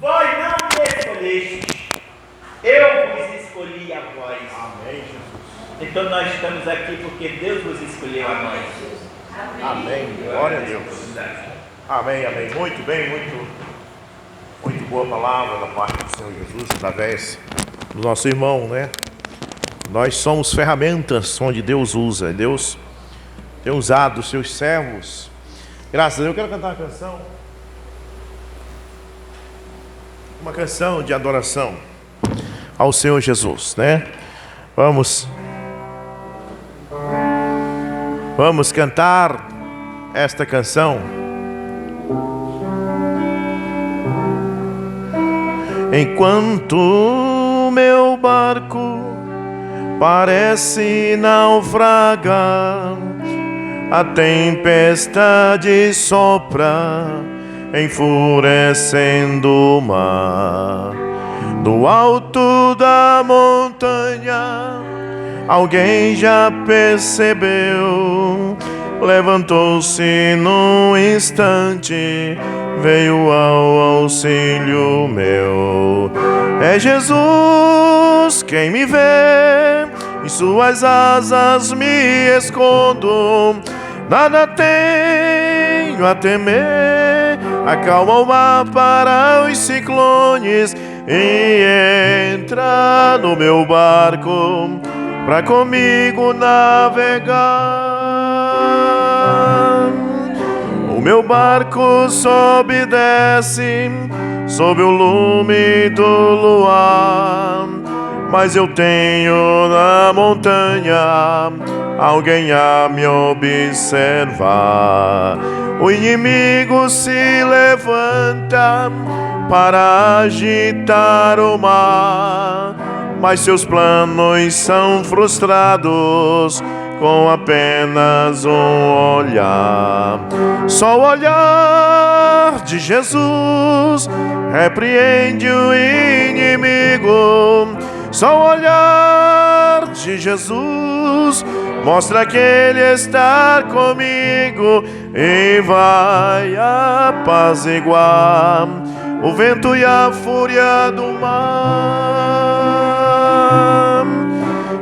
Vós não me escolhestes, eu vos escolhi a vós. Amém, Jesus. Então nós estamos aqui porque Deus vos escolheu a nós. Amém. Glória a Deus. Amém, amém. Muito bem, muito boa palavra da parte do Senhor Jesus, através do nosso irmão, né? Nós somos ferramentas onde Deus usa. Deus tem usado os seus servos. Graças a Deus. Eu quero cantar uma canção de adoração ao Senhor Jesus, né? Vamos cantar esta canção. Enquanto meu barco parece naufragar, a tempestade sopra, enfurecendo o mar. Do alto da montanha, alguém já percebeu, levantou-se num instante, veio ao auxílio meu. É Jesus quem me vê, em suas asas me escondo, nada tenho a temer, acalma o mar para os ciclones e entra no meu barco pra comigo navegar. O meu barco sobe e desce sob o lume do luar, mas eu tenho na montanha alguém a me observar. O inimigo se levanta para agitar o mar, mas seus planos são frustrados com apenas um olhar. Só o olhar de Jesus repreende o inimigo. Só o olhar de Jesus mostra que Ele está comigo e vai apaziguar o vento e a fúria do mar.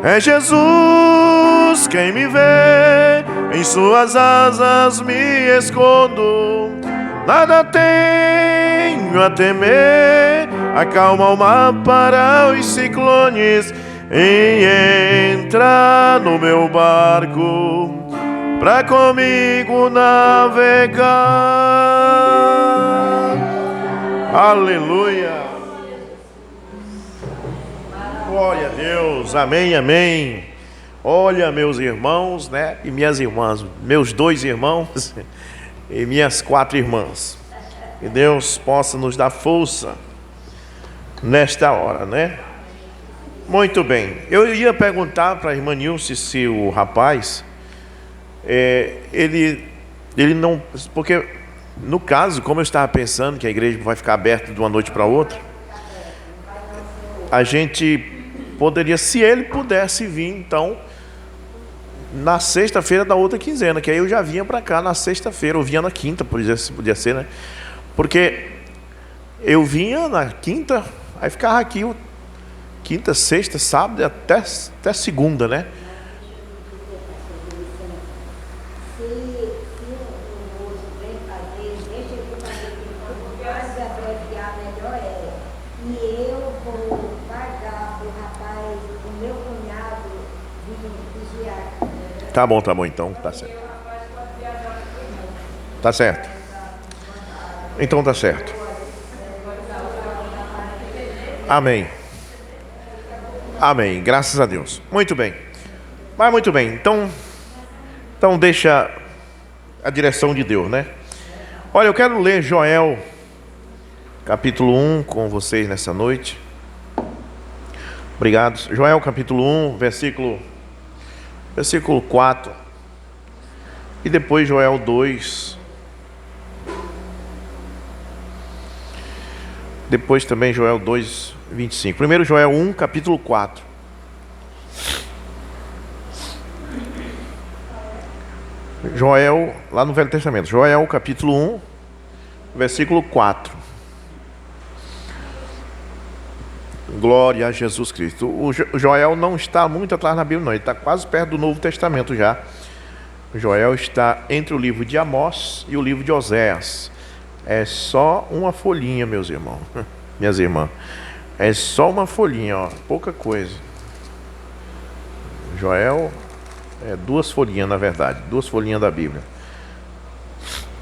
É Jesus quem me vê, em suas asas me escondo, nada tenho a temer, acalma o mar para os ciclones e entra no meu barco pra comigo navegar. Aleluia. Glória a Deus. Amém, amém. Olha, meus irmãos, né? E minhas irmãs, meus 2 irmãos e minhas 4 irmãs. Que Deus possa nos dar força nesta hora, né? Muito bem. Eu ia perguntar para a irmã Nilce se o rapaz, ele não... Porque, no caso, como eu estava pensando que a igreja vai ficar aberta de uma noite para outra, a gente poderia, se ele pudesse vir, então, na sexta-feira da outra quinzena, que aí eu já vinha para cá na sexta-feira, ou vinha na quinta, por exemplo, se podia ser, né? Porque eu vinha na quinta, aí ficava aqui quinta, sexta, sábado, até segunda, né? Tá bom, então, tá certo. Tá certo. Então tá certo. Amém. Amém, graças a Deus. Muito bem. Mas muito bem, então deixa a direção de Deus, né? Olha, eu quero ler Joel, capítulo 1 com vocês nessa noite. Obrigado. Joel, capítulo 1, versículo 4. E depois Joel 2. Depois também Joel 2, 25. Primeiro Joel 1, capítulo 4. Joel, lá no Velho Testamento. Joel, capítulo 1, versículo 4. Glória a Jesus Cristo. O Joel não está muito atrás na Bíblia, não. Ele está quase perto do Novo Testamento já. O Joel está entre o livro de Amós e o livro de Oséias. É só uma folhinha, meus irmãos, minhas irmãs. É só uma folhinha, ó, pouca coisa. Joel é 2 folhinhas, na verdade, 2 folhinhas da Bíblia.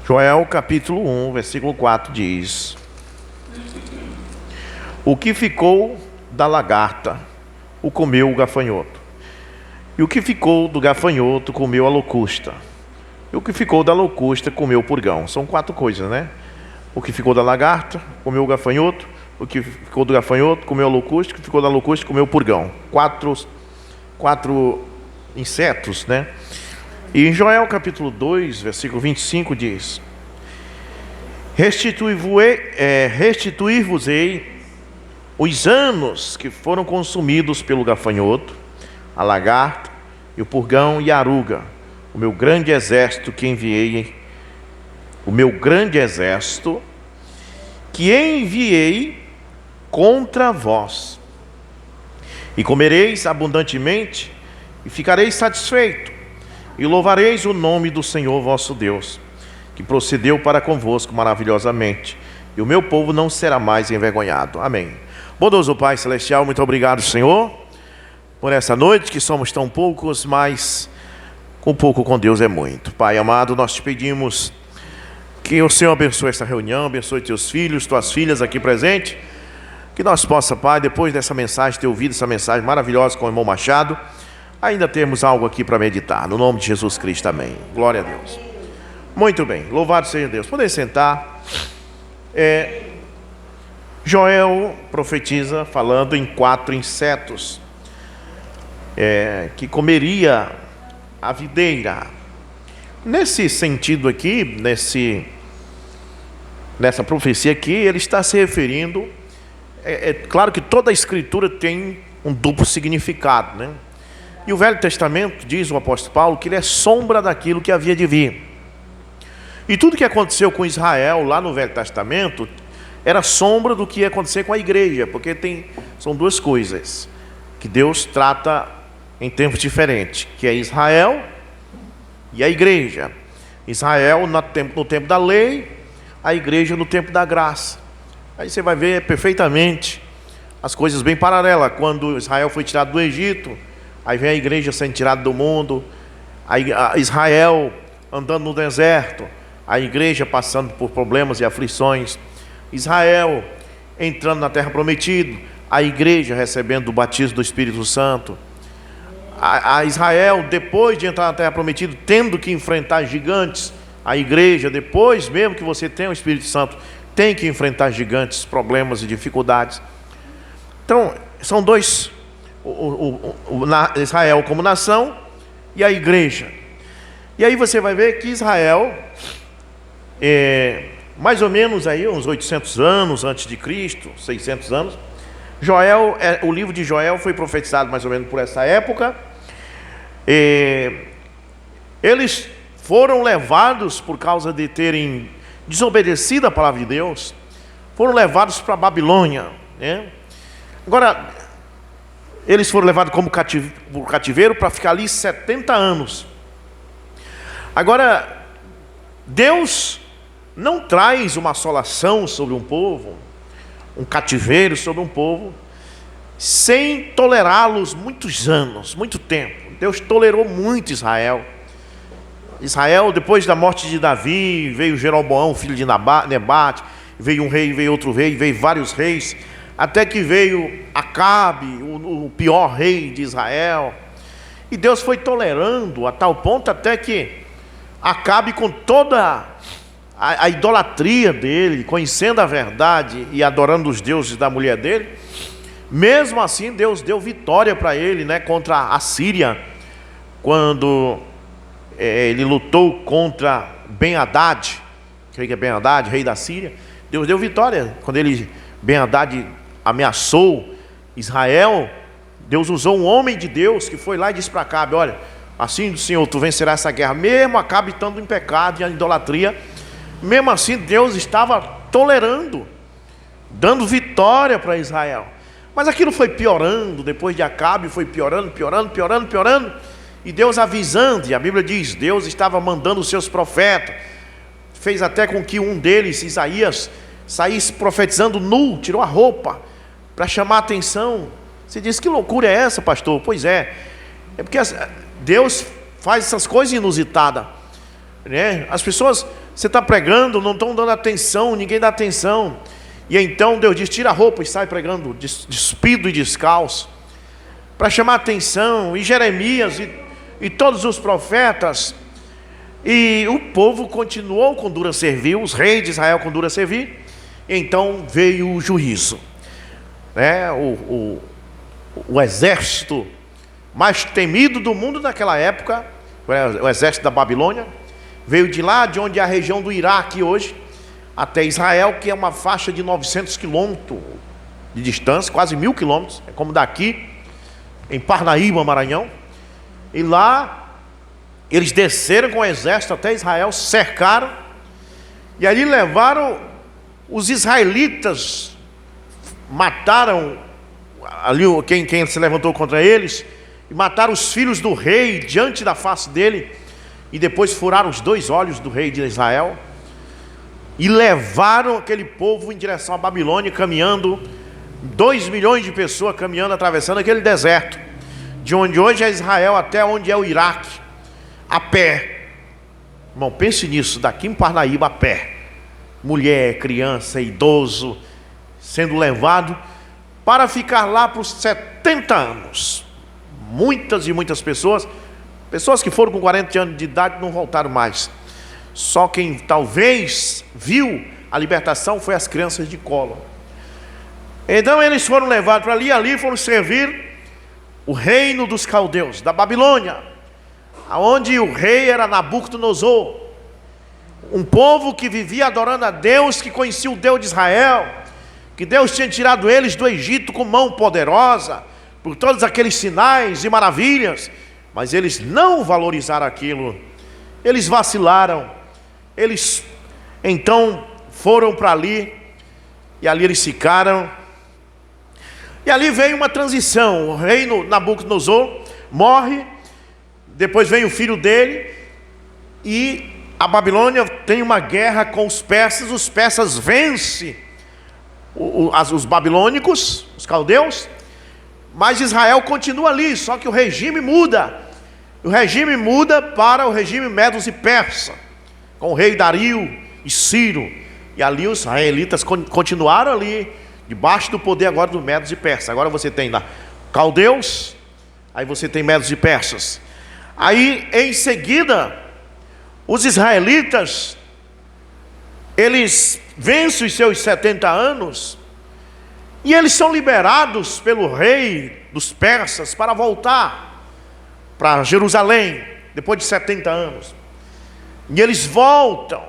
Joel capítulo 1, versículo 4 diz: o que ficou da lagarta, o comeu o gafanhoto. E o que ficou do gafanhoto, comeu a locusta. E o que ficou da locusta, comeu o purgão. São 4 coisas, né? O que ficou da lagarta, comeu o gafanhoto. O que ficou do gafanhoto, comeu a locusta. O que ficou da locusta, comeu o purgão. 4 insetos, né? E em Joel capítulo 2, versículo 25 diz: restituir-vos-ei os anos que foram consumidos pelo gafanhoto, a lagarta e o purgão e a aruga, o meu grande exército que enviei, contra vós. E comereis abundantemente e ficareis satisfeito, e louvareis o nome do Senhor vosso Deus, que procedeu para convosco maravilhosamente, e o meu povo não será mais envergonhado. Amém. Bondoso Pai Celestial, muito obrigado, Senhor, por essa noite que somos tão poucos, mas com pouco com Deus é muito. Pai amado, nós te pedimos que o Senhor abençoe esta reunião, abençoe teus filhos, tuas filhas aqui presentes, que nós possa, Pai, depois dessa mensagem, ter ouvido essa mensagem maravilhosa com o irmão Machado, ainda temos algo aqui para meditar, no nome de Jesus Cristo, amém. Glória a Deus. Muito bem, louvado seja Deus. Podem sentar. Joel profetiza falando em 4 insetos que comeria a videira. Nesse sentido aqui, nessa profecia aqui, ele está se referindo, claro que toda a escritura tem um duplo significado, né? E o Velho Testamento, diz o apóstolo Paulo, que ele é sombra daquilo que havia de vir. E tudo que aconteceu com Israel lá no Velho Testamento era sombra do que ia acontecer com a igreja, porque são 2 coisas que Deus trata em tempos diferentes, que é Israel e a igreja. Israel no tempo da lei, a igreja no tempo da graça. Aí você vai ver perfeitamente as coisas bem paralelas. Quando Israel foi tirado do Egito, aí vem a igreja sendo tirada do mundo, a Israel andando no deserto, a igreja passando por problemas e aflições, Israel entrando na terra prometida, a igreja recebendo o batismo do Espírito Santo, a Israel, depois de entrar na terra prometida, tendo que enfrentar gigantes, a igreja, depois mesmo que você tenha o Espírito Santo, tem que enfrentar gigantes, problemas e dificuldades. Então, são 2, Israel como nação e a igreja. E aí você vai ver que Israel, mais ou menos aí uns 800 anos antes de Cristo, 600 anos, o livro de Joel foi profetizado mais ou menos por essa época. Eles foram levados, por causa de terem desobedecido a palavra de Deus, foram levados para a Babilônia, né? Agora, eles foram levados como cativeiro para ficar ali 70 anos. Agora, Deus não traz uma assolação sobre um povo, um cativeiro sobre um povo, sem tolerá-los muitos anos, muito tempo. Deus tolerou muito Israel. Israel, depois da morte de Davi, veio Jeroboão, filho de Nebate, veio um rei, veio outro rei, veio vários reis, até que veio Acabe, o pior rei de Israel. E Deus foi tolerando a tal ponto até que Acabe, com toda a idolatria dele, conhecendo a verdade e adorando os deuses da mulher dele, mesmo assim Deus deu vitória para ele, né, contra a Síria, quando ele lutou contra Ben-Hadad, que é Ben-Hadad, rei da Síria. Deus deu vitória quando Ben-Hadad ameaçou Israel. Deus usou um homem de Deus que foi lá e disse para Acabe: olha, assim do Senhor tu vencerás essa guerra. Mesmo Acabe estando em pecado e em idolatria, mesmo assim Deus estava tolerando, dando vitória para Israel. Mas aquilo foi piorando, depois de Acabe foi piorando, e Deus avisando, e a Bíblia diz, Deus estava mandando os seus profetas, fez até com que um deles, Isaías, saísse profetizando nu, tirou a roupa, para chamar a atenção. Você diz, que loucura é essa, pastor? Pois é porque Deus faz essas coisas inusitadas, né? As pessoas, você está pregando, não estão dando atenção, ninguém dá atenção, e então Deus diz, tira a roupa e sai pregando despido e descalço, para chamar a atenção. E Jeremias e todos os profetas, e o povo continuou com dura servir, os reis de Israel com dura servir. Então veio o juízo, né? O exército mais temido do mundo naquela época, o exército da Babilônia, veio de lá, de onde é a região do Iraque hoje, até Israel, que é uma faixa de 900 quilômetros de distância, quase 1000 quilômetros, é como daqui, em Parnaíba, Maranhão. E lá, eles desceram com o exército até Israel, cercaram, e ali levaram os israelitas, mataram ali quem se levantou contra eles, e mataram os filhos do rei diante da face dele, e depois furaram os 2 olhos do rei de Israel, e levaram aquele povo em direção à Babilônia, caminhando, 2 milhões de pessoas caminhando, atravessando aquele deserto, de onde hoje é Israel até onde é o Iraque, a pé. Irmão, pense nisso, daqui em Parnaíba a pé, mulher, criança, idoso, sendo levado para ficar lá por 70 anos. Muitas e muitas pessoas que foram com 40 anos de idade não voltaram mais. Só quem talvez viu a libertação foi as crianças de colo. Então eles foram levados para ali foram servir o reino dos caldeus, da Babilônia, aonde o rei era Nabucodonosor, um povo que vivia adorando a Deus, que conhecia o Deus de Israel, que Deus tinha tirado eles do Egito com mão poderosa, por todos aqueles sinais e maravilhas, mas eles não valorizaram aquilo, eles vacilaram, eles então foram para ali, e ali eles ficaram, e ali veio uma transição. O rei Nabucodonosor morre, depois vem o filho dele, e a Babilônia tem uma guerra com os persas vencem os babilônicos, os caldeus, mas Israel continua ali, só que o regime muda para o regime Medos e Persa, com o rei Dario e Ciro, e ali os israelitas continuaram ali, debaixo do poder agora dos Medos e Persas. Agora você tem lá caldeus, aí você tem Medos e Persas. Aí em seguida, os israelitas, eles vencem os seus 70 anos, e eles são liberados pelo rei dos persas para voltar para Jerusalém, depois de 70 anos. E eles voltam,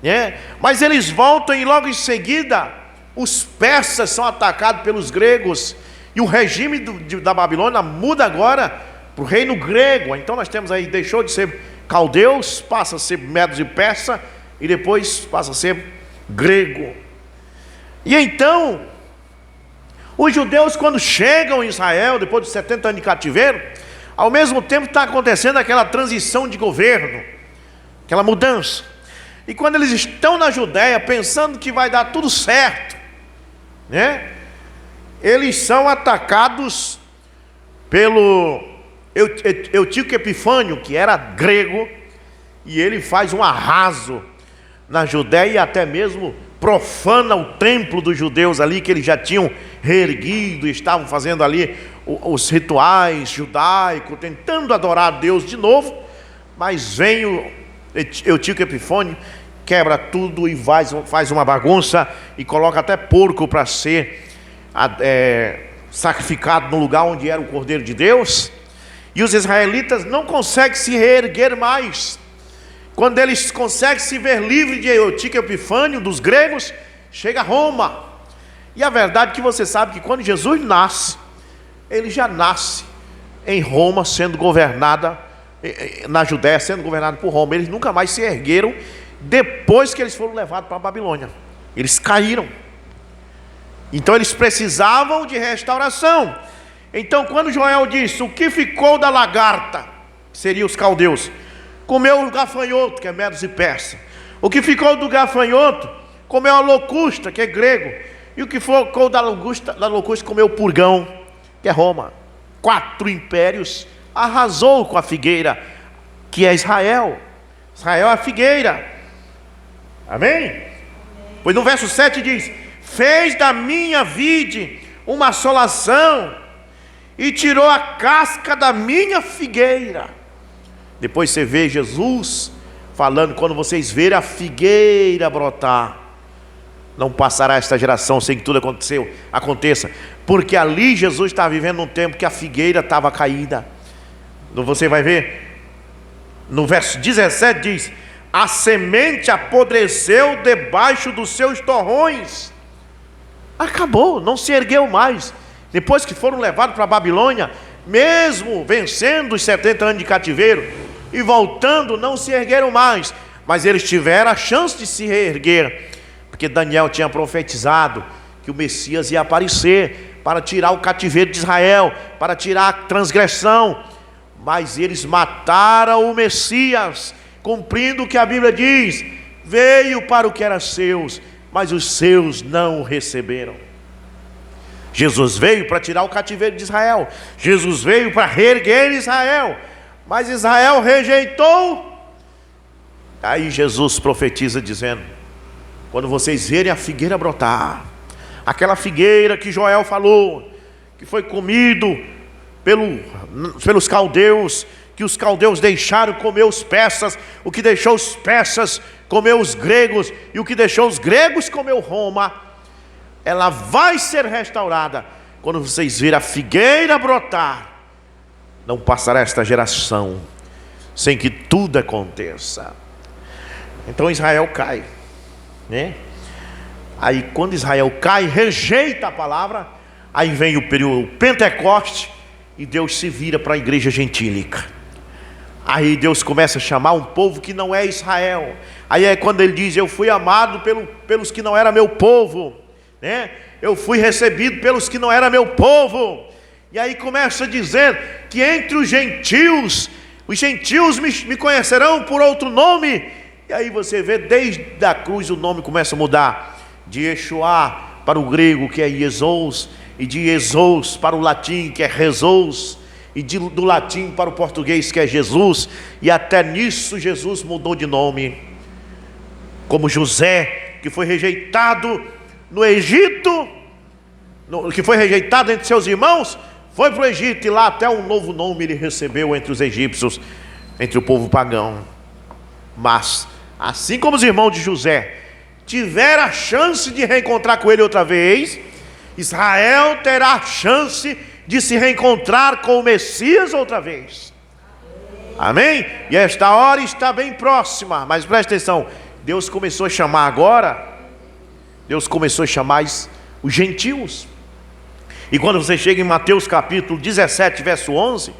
né? Mas eles voltam e logo em seguida, os persas são atacados pelos gregos, e o regime da Babilônia muda agora para o reino grego. Então nós temos aí, deixou de ser caldeus, passa a ser Medos e Persa, e depois passa a ser grego. E então, os judeus, quando chegam em Israel, depois de 70 anos de cativeiro, ao mesmo tempo está acontecendo aquela transição de governo, aquela mudança. E quando eles estão na Judéia, pensando que vai dar tudo certo, né? Eles são atacados pelo Eutíquio Epifânio, que era grego, e ele faz um arraso na Judéia, e até mesmo profana o templo dos judeus ali, que eles já tinham reerguido, estavam fazendo ali os rituais judaicos, tentando adorar a Deus de novo. Mas vem o Eutíquio Epifânio, quebra tudo e faz uma bagunça, e coloca até porco para ser sacrificado no lugar onde era o Cordeiro de Deus. E os israelitas não conseguem se reerguer mais. Quando eles conseguem se ver livres de Eutíquio Epifânio, dos gregos, chega a Roma. E a verdade é que você sabe que quando Jesus nasce, ele já nasce em Roma, sendo governada, na Judéia, sendo governado por Roma. Eles nunca mais se ergueram depois que eles foram levados para a Babilônia. Eles caíram. Então eles precisavam de restauração. Então quando Joel disse: o que ficou da lagarta, que seriam os caldeus, comeu o gafanhoto, que é medos e persa. O que ficou do gafanhoto comeu a locusta, que é grego. E o que ficou da locusta comeu o purgão, que é Roma. 4 impérios arrasou com a figueira, que é Israel. Israel é a figueira. Amém? Pois no verso 7 diz: fez da minha vide uma assolação e tirou a casca da minha figueira. Depois você vê Jesus falando: quando vocês verem a figueira brotar, não passará esta geração sem que tudo aconteça. Porque ali Jesus está vivendo um tempo que a figueira estava caída. Você vai ver, no verso 17 diz: a semente apodreceu debaixo dos seus torrões. Acabou, não se ergueu mais. Depois que foram levados para a Babilônia, mesmo vencendo os 70 anos de cativeiro e voltando, não se ergueram mais. Mas eles tiveram a chance de se reerguer, porque Daniel tinha profetizado que o Messias ia aparecer para tirar o cativeiro de Israel, para tirar a transgressão. Mas eles mataram o Messias, cumprindo o que a Bíblia diz: veio para o que era seus, mas os seus não o receberam. Jesus veio para tirar o cativeiro de Israel, Jesus veio para reerguer Israel, mas Israel rejeitou. Aí Jesus profetiza dizendo: quando vocês verem a figueira brotar, aquela figueira que Joel falou, que foi comido pelos caldeus, que os caldeus deixaram comer os persas, o que deixou os persas comer os gregos, e o que deixou os gregos comer Roma, ela vai ser restaurada. Quando vocês verem a figueira brotar, não passará esta geração sem que tudo aconteça. Então Israel cai, né? Aí quando Israel cai, rejeita a palavra, aí vem o período Pentecoste, e Deus se vira para a igreja gentílica. Aí Deus começa a chamar um povo que não é Israel. Aí é quando ele diz: eu fui amado pelos que não era meu povo, né? Eu fui recebido pelos que não era meu povo. E aí começa a dizer que entre os gentios me conhecerão por outro nome. E aí você vê, desde a cruz o nome começa a mudar, de Yeshua para o grego, que é Iesous, e de Iesous para o latim, que é Jesus, e do latim para o português, que é Jesus. E até nisso Jesus mudou de nome. Como José, que foi rejeitado no Egito, que foi rejeitado entre seus irmãos, foi para o Egito, e lá até um novo nome ele recebeu entre os egípcios, entre o povo pagão. Mas assim como os irmãos de José tiveram a chance de reencontrar com ele outra vez, Israel terá a chance de se reencontrar com o Messias outra vez. Amém? E esta hora está bem próxima. Mas presta atenção, Deus começou a chamar agora, Deus começou a chamar os gentios. E quando você chega em Mateus capítulo 17, verso 11,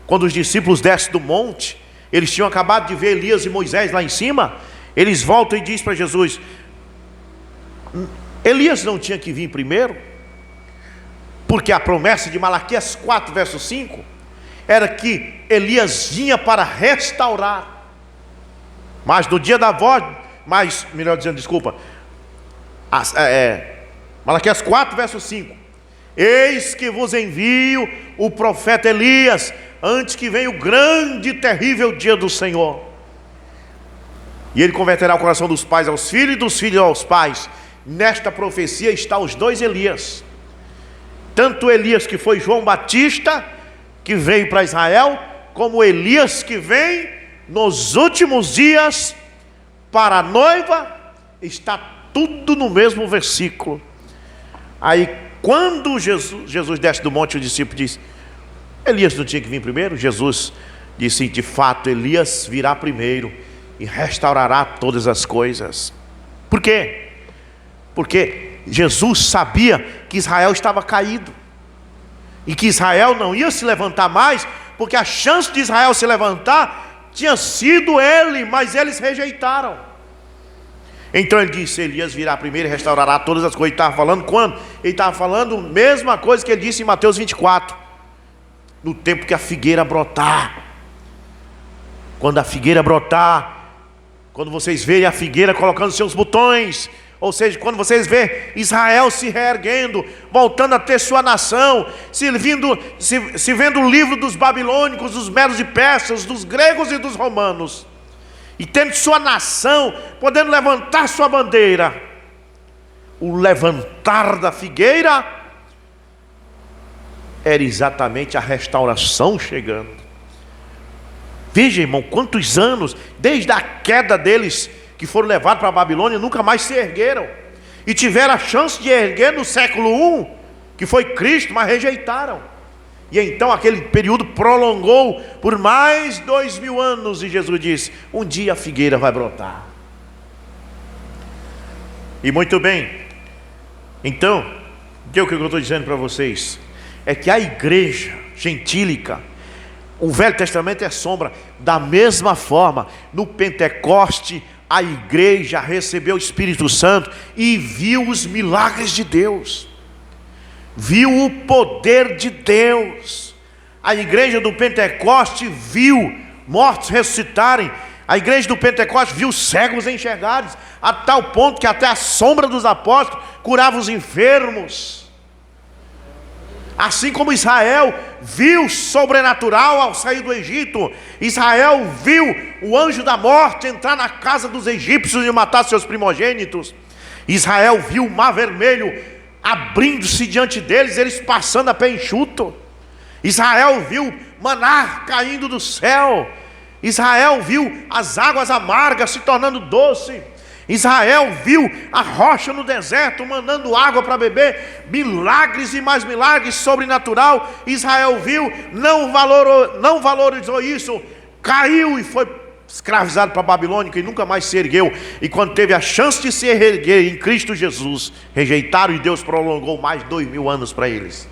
quando os discípulos descem do monte, eles tinham acabado de ver Elias e Moisés lá em cima. Eles voltam e dizem para Jesus: Elias não tinha que vir primeiro? Porque a promessa de Malaquias 4, verso 5, era que Elias vinha para restaurar. Mas no dia da voz, melhor dizendo, desculpa, Malaquias 4, verso 5: eis que vos envio o profeta Elias, antes que venha o grande e terrível dia do Senhor. E ele converterá o coração dos pais aos filhos e dos filhos aos pais. Nesta profecia estão os dois Elias. Tanto Elias que foi João Batista, que veio para Israel, como Elias que vem nos últimos dias para a noiva. Está tudo no mesmo versículo. Aí quando Jesus desce do monte, o discípulo diz: Elias não tinha que vir primeiro? Jesus disse: de fato Elias virá primeiro e restaurará todas as coisas. Por quê? Porque Jesus sabia que Israel estava caído, e que Israel não ia se levantar mais, porque a chance de Israel se levantar tinha sido ele, mas eles rejeitaram. Então ele disse: Elias virá primeiro e restaurará todas as coisas. Ele estava falando quando? Ele estava falando a mesma coisa que ele disse em Mateus 24, no tempo que a figueira brotar. Quando a figueira brotar, quando vocês verem a figueira colocando seus botões, ou seja, quando vocês verem Israel se reerguendo, voltando a ter sua nação, se vendo o livro dos babilônicos, dos medos e persas, dos gregos e dos romanos, e tendo sua nação, podendo levantar sua bandeira, o levantar da figueira era exatamente a restauração chegando. Veja, irmão, quantos anos, desde a queda deles, que foram levados para a Babilônia, nunca mais se ergueram, e tiveram a chance de erguer no século I, que foi Cristo, mas rejeitaram. E então aquele período prolongou por mais 2000 anos, e Jesus disse: um dia a figueira vai brotar. E muito bem, então, o que eu estou dizendo para vocês é que a igreja gentílica, o Velho Testamento é sombra. Da mesma forma, no Pentecoste, a igreja recebeu o Espírito Santo e viu os milagres de Deus, viu o poder de Deus. A igreja do Pentecoste viu mortos ressuscitarem. A igreja do Pentecoste viu cegos enxergarem, a tal ponto que até a sombra dos apóstolos curava os enfermos. Assim como Israel viu o sobrenatural ao sair do Egito, Israel viu o anjo da morte entrar na casa dos egípcios e matar seus primogênitos. Israel viu o mar vermelho abrindo-se diante deles, eles passando a pé enxuto. Israel viu maná caindo do céu. Israel viu as águas amargas se tornando doce. Israel viu a rocha no deserto mandando água para beber. Milagres e mais milagres, sobrenatural. Israel viu, não valorizou isso, caiu e foi escravizado para a Babilônia e nunca mais se ergueu. E quando teve a chance de se erguer em Cristo Jesus, rejeitaram, e Deus prolongou mais 2000 anos para eles.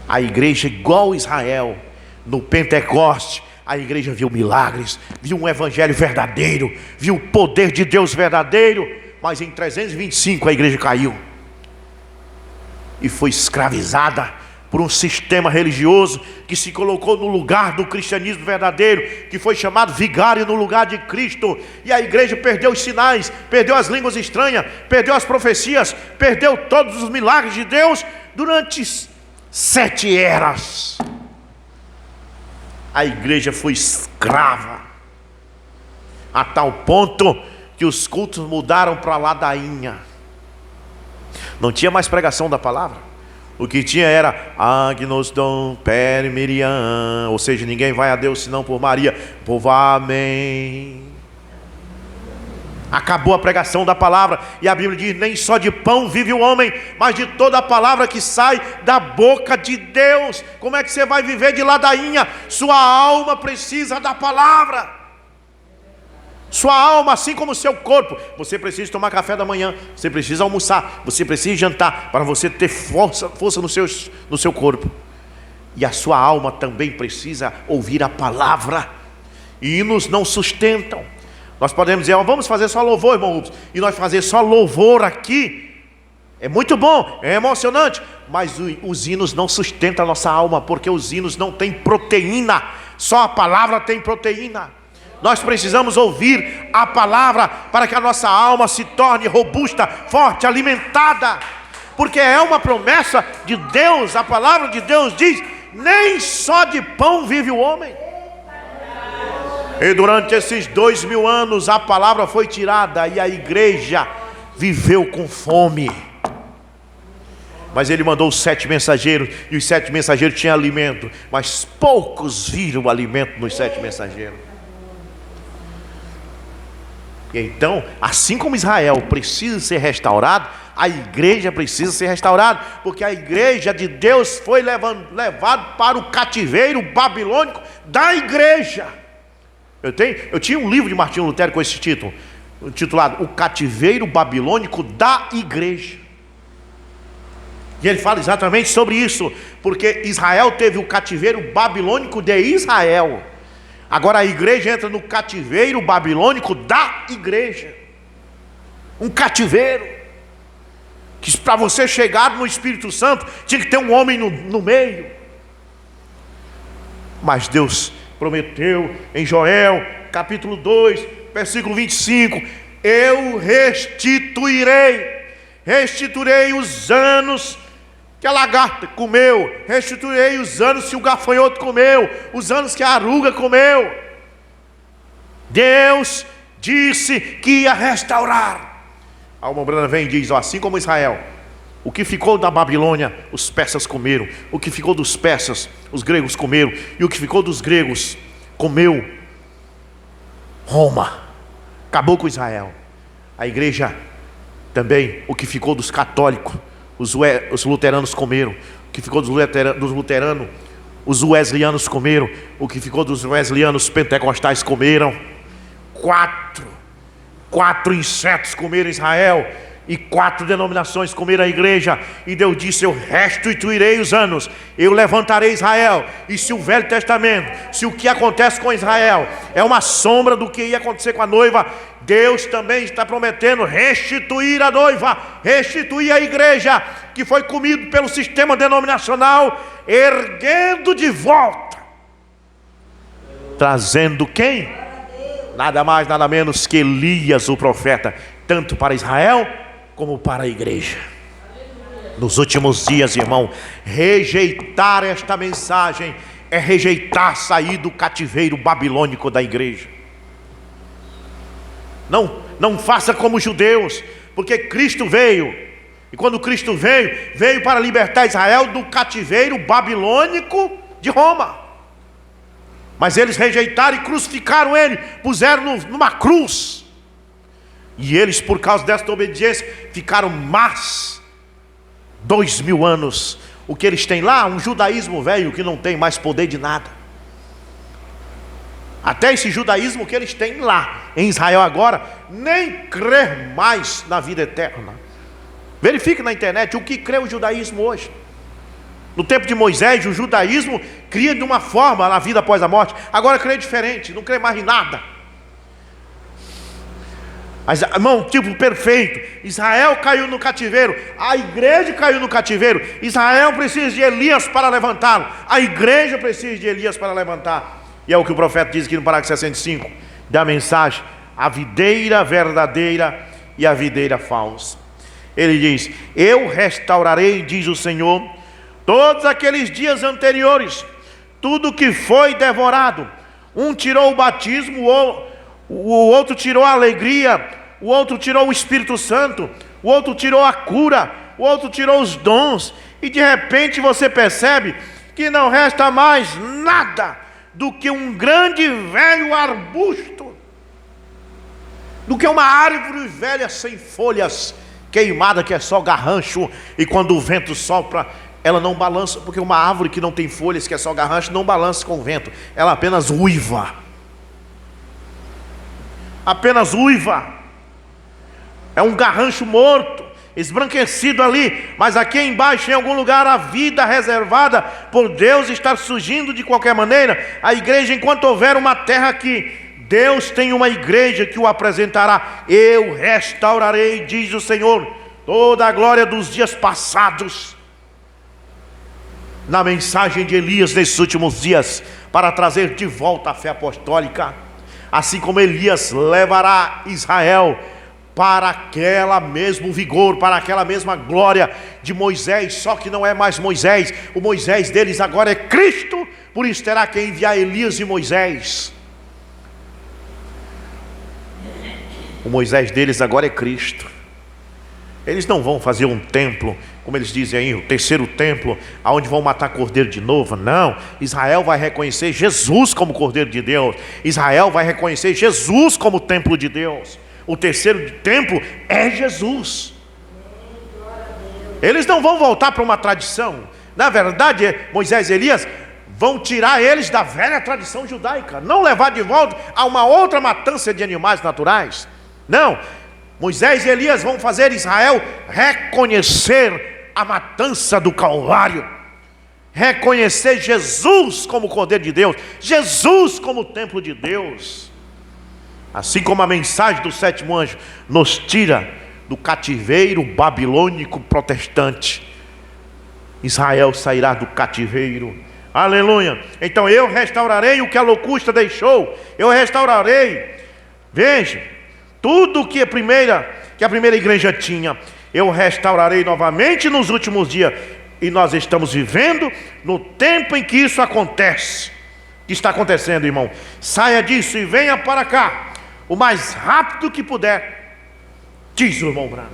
A igreja, igual Israel, no Pentecoste, a igreja viu milagres, viu um evangelho verdadeiro, viu o poder de Deus verdadeiro. Mas em 325 a igreja caiu e foi escravizada por um sistema religioso que se colocou no lugar do cristianismo verdadeiro, que foi chamado vigário no lugar de Cristo. E a igreja perdeu os sinais, perdeu as línguas estranhas, perdeu as profecias, perdeu todos os milagres de Deus durante 7 eras. A igreja foi escrava, a tal ponto que os cultos mudaram para ladainha. Não tinha mais pregação da palavra. O que tinha era Agnus Dom per Miriam, ou seja, ninguém vai a Deus senão por Maria. Povo, amém. Acabou a pregação da palavra. E a Bíblia diz: nem só de pão vive o homem, mas de toda a palavra que sai da boca de Deus. Como é que você vai viver de ladainha? Sua alma precisa da palavra. Sua alma, assim como o seu corpo. Você precisa tomar café da manhã, você precisa almoçar, você precisa jantar, para você ter força no seu corpo. E a sua alma também precisa ouvir a palavra. E hinos não sustentam. Nós podemos dizer: vamos fazer só louvor, irmão Rubens. E nós fazer só louvor aqui é muito bom, é emocionante, mas os hinos não sustentam a nossa alma, porque os hinos não têm proteína. Só a palavra tem proteína. Nós precisamos ouvir a palavra para que a nossa alma se torne robusta, forte, alimentada, porque é uma promessa de Deus. A palavra de Deus diz: nem só de pão vive o homem. E durante esses 2000 anos a palavra foi tirada e a igreja viveu com fome. Mas ele mandou os 7 mensageiros, e os 7 mensageiros tinham alimento, mas poucos viram o alimento nos 7 mensageiros. E então, assim como Israel precisa ser restaurado, a igreja precisa ser restaurada, porque a igreja de Deus foi levado para o cativeiro babilônico da igreja. Eu tinha um livro de Martinho Lutero com esse título, intitulado O Cativeiro Babilônico da Igreja. E ele fala exatamente sobre isso, porque Israel teve o cativeiro babilônico de Israel. Agora a igreja entra no cativeiro babilônico da igreja. um cativeiro, que para você chegar no Espírito Santo tinha que ter um homem no meio. Mas Deus prometeu em Joel capítulo 2 versículo 25: eu restituirei os anos que a lagarta comeu, restituirei os anos que o gafanhoto comeu, os anos que a aruga comeu. Deus disse que ia restaurar. A alma branda vem e diz: ó, assim como Israel, o que ficou da Babilônia, os persas comeram, o que ficou dos persas, os gregos comeram, e o que ficou dos gregos, comeu Roma. Acabou com Israel. A igreja também, o que ficou dos católicos, os luteranos comeram, o que ficou dos luteranos, os wesleyanianos comeram, o que ficou dos wesleyanianos, os pentecostais comeram. Quatro insetos comeram Israel, e 4 denominações comeram a igreja. E Deus disse: eu restituirei os anos, eu levantarei Israel. E se o Velho Testamento, se o que acontece com Israel é uma sombra do que ia acontecer com a noiva, Deus também está prometendo restituir a noiva, restituir a igreja, que foi comido pelo sistema denominacional, erguendo de volta, trazendo quem? Nada mais, nada menos que Elias, o profeta, tanto para Israel como para a igreja. Nos últimos dias, irmão, rejeitar esta mensagem é rejeitar sair do cativeiro babilônico da igreja. Não faça como os judeus, porque Cristo veio, e quando Cristo veio para libertar Israel do cativeiro babilônico de Roma. Mas eles rejeitaram e crucificaram ele, puseram numa cruz. E eles, por causa desta obediência, ficaram mais 2000 anos. O que eles têm lá? Um judaísmo velho que não tem mais poder de nada. Até esse judaísmo que eles têm lá em Israel agora, nem crer mais na vida eterna. Verifique na internet o que crê o judaísmo hoje. No tempo de Moisés, o judaísmo cria de uma forma na vida após a morte. Agora crê diferente, não crê mais em nada. Mas, irmão, tipo perfeito. Israel caiu no cativeiro, a igreja caiu no cativeiro. Israel precisa de Elias para levantá-lo, a igreja precisa de Elias para levantar. E é o que o profeta diz aqui no parágrafo 65 da mensagem: a videira verdadeira e a videira falsa. Ele diz: eu restaurarei, diz o Senhor, todos aqueles dias anteriores, tudo que foi devorado. Um tirou o batismo, o outro tirou a alegria, o outro tirou o Espírito Santo, o outro tirou a cura, o outro tirou os dons. E de repente você percebe que não resta mais nada do que um grande velho arbusto, do que uma árvore velha sem folhas, queimada, que é só garrancho, e quando o vento sopra, ela não balança, porque uma árvore que não tem folhas, que é só garrancho, não balança com o vento, ela apenas uiva. Apenas uiva. É um garrancho morto, esbranquecido ali, mas aqui embaixo, em algum lugar, a vida reservada por Deus está surgindo de qualquer maneira. A igreja, enquanto houver uma terra aqui, Deus tem uma igreja que o apresentará. Eu restaurarei, diz o Senhor, toda a glória dos dias passados. Na mensagem de Elias nesses últimos dias, para trazer de volta a fé apostólica, assim como Elias levará Israel para aquela mesmo vigor, para aquela mesma glória de Moisés, só que não é mais Moisés, o Moisés deles agora é Cristo, por isso terá que enviar Elias e Moisés. O Moisés deles agora é Cristo. Eles não vão fazer um templo, como eles dizem aí, o terceiro templo, aonde vão matar cordeiro de novo. Não, Israel vai reconhecer Jesus como cordeiro de Deus. Israel vai reconhecer Jesus como templo de Deus. O terceiro templo é Jesus. Eles não vão voltar para uma tradição. Na verdade, Moisés e Elias vão tirar eles da velha tradição judaica, não levar de volta a uma outra matança de animais naturais. Não, Moisés e Elias vão fazer Israel reconhecer a matança do Calvário, reconhecer Jesus como Cordeiro de Deus, Jesus como templo de Deus. Assim como a mensagem do sétimo anjo nos tira do cativeiro babilônico protestante. Israel sairá do cativeiro. Aleluia. Então eu restaurarei o que a locusta deixou. Eu restaurarei. Veja, tudo que a primeira igreja tinha, eu restaurarei novamente nos últimos dias. E nós estamos vivendo no tempo em que isso acontece. Que está acontecendo, irmão. Saia disso e venha para cá o mais rápido que puder, diz o irmão Branham.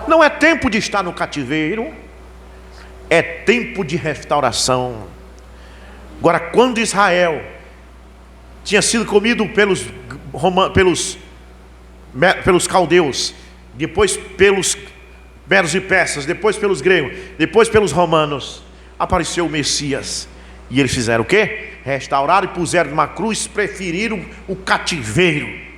Não é tempo de estar no cativeiro, é tempo de restauração. Agora, quando Israel tinha sido comido pelos caldeus, depois pelos medos e persas, depois pelos gregos, depois pelos romanos, apareceu o Messias. E eles fizeram o quê? Restauraram e puseram numa cruz, preferiram o cativeiro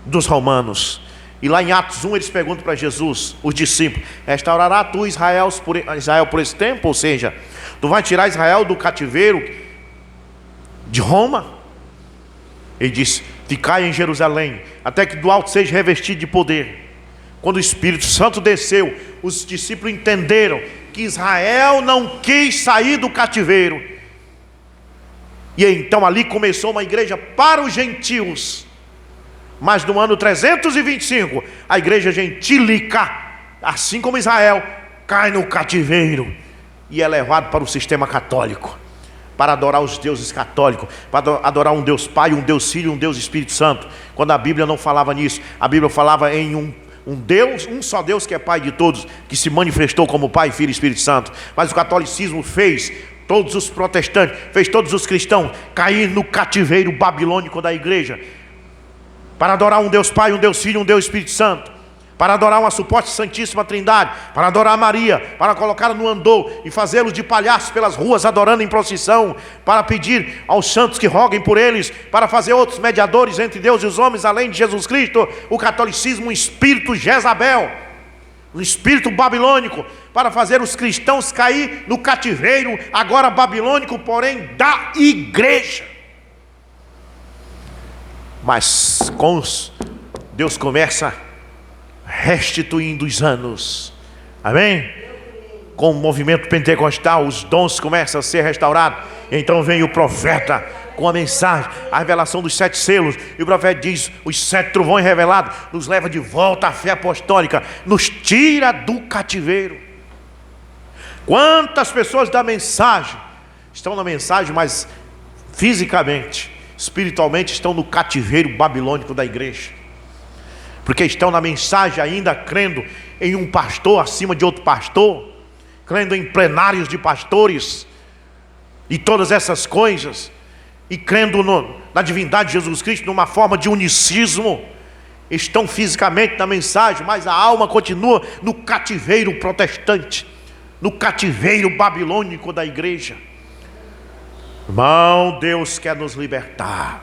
dos romanos. E lá em Atos 1 eles perguntam para Jesus, os discípulos: restaurará tu Israel por esse tempo? Ou seja, tu vai tirar Israel do cativeiro de Roma? Ele diz: ficai em Jerusalém, até que do alto seja revestido de poder. Quando o Espírito Santo desceu, os discípulos entenderam que Israel não quis sair do cativeiro. E então ali começou uma igreja para os gentios. Mas no ano 325, a igreja gentílica, assim como Israel, cai no cativeiro e é levado para o sistema católico, para adorar os deuses católicos, para adorar um Deus Pai, um Deus Filho, um Deus Espírito Santo, quando a Bíblia não falava nisso. A Bíblia falava em um Deus, um só Deus que é Pai de todos, que se manifestou como Pai, Filho e Espírito Santo. Mas o catolicismo fez todos os protestantes, fez todos os cristãos cair no cativeiro babilônico da igreja, para adorar um Deus Pai, um Deus Filho, um Deus Espírito Santo, para adorar uma suposta Santíssima Trindade, para adorar Maria, para colocá-la no andor e fazê-los de palhaços pelas ruas adorando em procissão, para pedir aos santos que roguem por eles, para fazer outros mediadores entre Deus e os homens além de Jesus Cristo. O catolicismo, um espírito Jezabel, um espírito babilônico, para fazer os cristãos cair no cativeiro agora babilônico, porém da igreja. Mas Deus começa restituindo os anos, amém? Com o movimento pentecostal, os dons começam a ser restaurados. Então vem o profeta com a mensagem, a revelação dos 7 selos, e o profeta diz: os 7 trovões revelados nos leva de volta à fé apostólica, nos tira do cativeiro. Quantas pessoas da mensagem estão na mensagem, mas fisicamente, espiritualmente estão no cativeiro babilônico da igreja, porque estão na mensagem ainda crendo em um pastor acima de outro pastor, crendo em plenários de pastores e todas essas coisas, e crendo na divindade de Jesus Cristo numa forma de unicismo. Estão fisicamente na mensagem, mas a alma continua no cativeiro protestante, no cativeiro babilônico da igreja. Irmão, Deus quer nos libertar,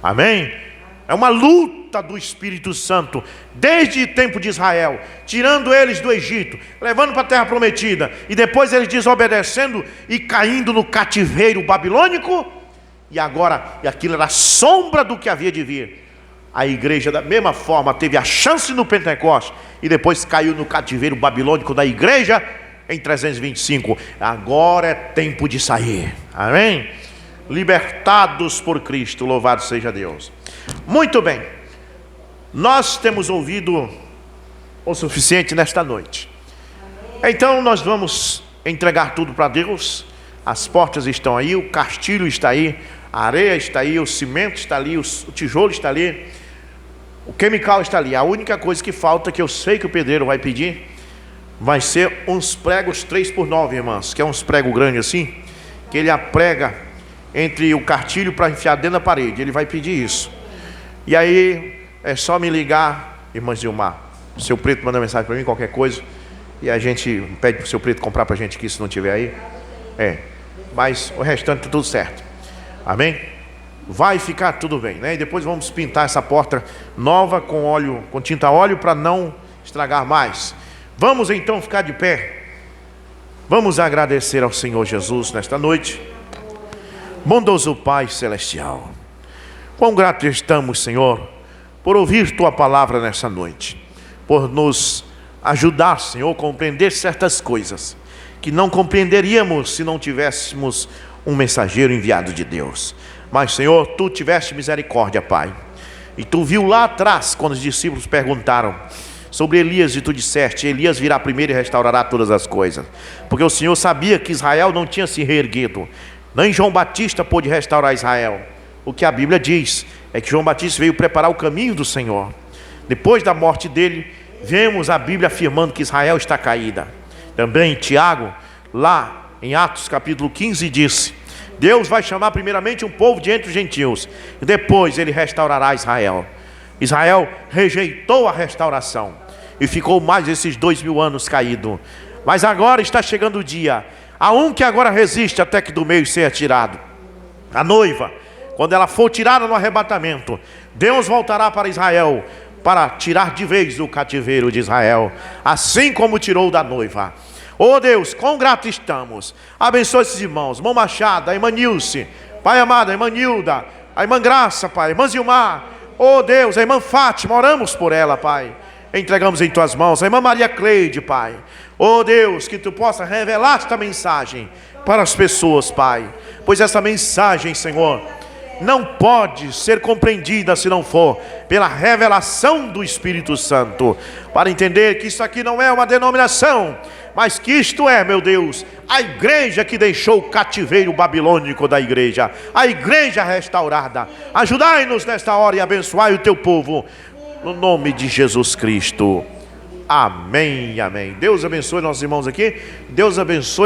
amém? É uma luta do Espírito Santo, desde o tempo de Israel, tirando eles do Egito, levando para a terra prometida, e depois eles desobedecendo e caindo no cativeiro babilônico. E agora, e aquilo era a sombra do que havia de vir. A igreja da mesma forma teve a chance no Pentecostes, e depois caiu no cativeiro babilônico da igreja em 325. Agora é tempo de sair, amém? Libertados por Cristo, louvado seja Deus. Muito bem, nós temos ouvido o suficiente nesta noite. Então nós vamos entregar tudo para Deus. As portas estão aí, o castilho está aí, a areia está aí, o cimento está ali, o tijolo está ali, o chemical está ali. A única coisa que falta, que eu sei que o pedreiro vai pedir, vai ser uns pregos 3x9, irmãos, que é uns pregos grandes assim, que ele aprega entre o cartilho para enfiar dentro da parede. Ele vai pedir isso. E aí é só me ligar, irmã Zilmar, o seu preto manda mensagem para mim, qualquer coisa, e a gente pede para o seu preto comprar para a gente aqui, se não tiver aí. Mas o restante tá tudo certo, amém? Vai ficar tudo bem, né? E depois vamos pintar essa porta nova com óleo, com tinta óleo, para não estragar mais. Vamos então ficar de pé. Vamos agradecer ao Senhor Jesus nesta noite. Bondoso Pai Celestial, quão gratos estamos, Senhor, por ouvir tua palavra nessa noite, por nos ajudar, Senhor, a compreender certas coisas que não compreenderíamos se não tivéssemos um mensageiro enviado de Deus. Mas, Senhor, tu tiveste misericórdia, Pai, e tu viu lá atrás, quando os discípulos perguntaram sobre Elias, e tu disseste: Elias virá primeiro e restaurará todas as coisas, porque o Senhor sabia que Israel não tinha se reerguido, nem João Batista pôde restaurar Israel. O que a Bíblia diz é que João Batista veio preparar o caminho do Senhor. Depois da morte dele, vemos a Bíblia afirmando que Israel está caída. Também Tiago, lá em Atos capítulo 15, disse: Deus vai chamar primeiramente um povo de entre os gentios, e depois ele restaurará Israel. Israel rejeitou a restauração e ficou mais esses 2000 anos caído. Mas agora está chegando o dia, há um que agora resiste até que do meio seja tirado. A noiva, quando ela for tirada no arrebatamento, Deus voltará para Israel para tirar de vez o cativeiro de Israel, assim como tirou da noiva. Oh Deus, quão grato estamos. Abençoa esses irmãos, irmão Machado, a irmã Nilce, Pai amado, a irmã Nilda, a irmã Graça, Pai, a irmã Zilmar, oh Deus, a irmã Fátima, oramos por ela, Pai, entregamos em tuas mãos, a irmã Maria Cleide, Pai, oh Deus, que tu possa revelar esta mensagem para as pessoas, Pai, pois essa mensagem, Senhor, não pode ser compreendida se não for pela revelação do Espírito Santo, para entender que isso aqui não é uma denominação, mas que isto é, meu Deus, a igreja que deixou o cativeiro babilônico da igreja, a igreja restaurada. Ajudai-nos nesta hora e abençoai o teu povo, no nome de Jesus Cristo. Amém, amém. Deus abençoe nossos irmãos aqui, Deus abençoe.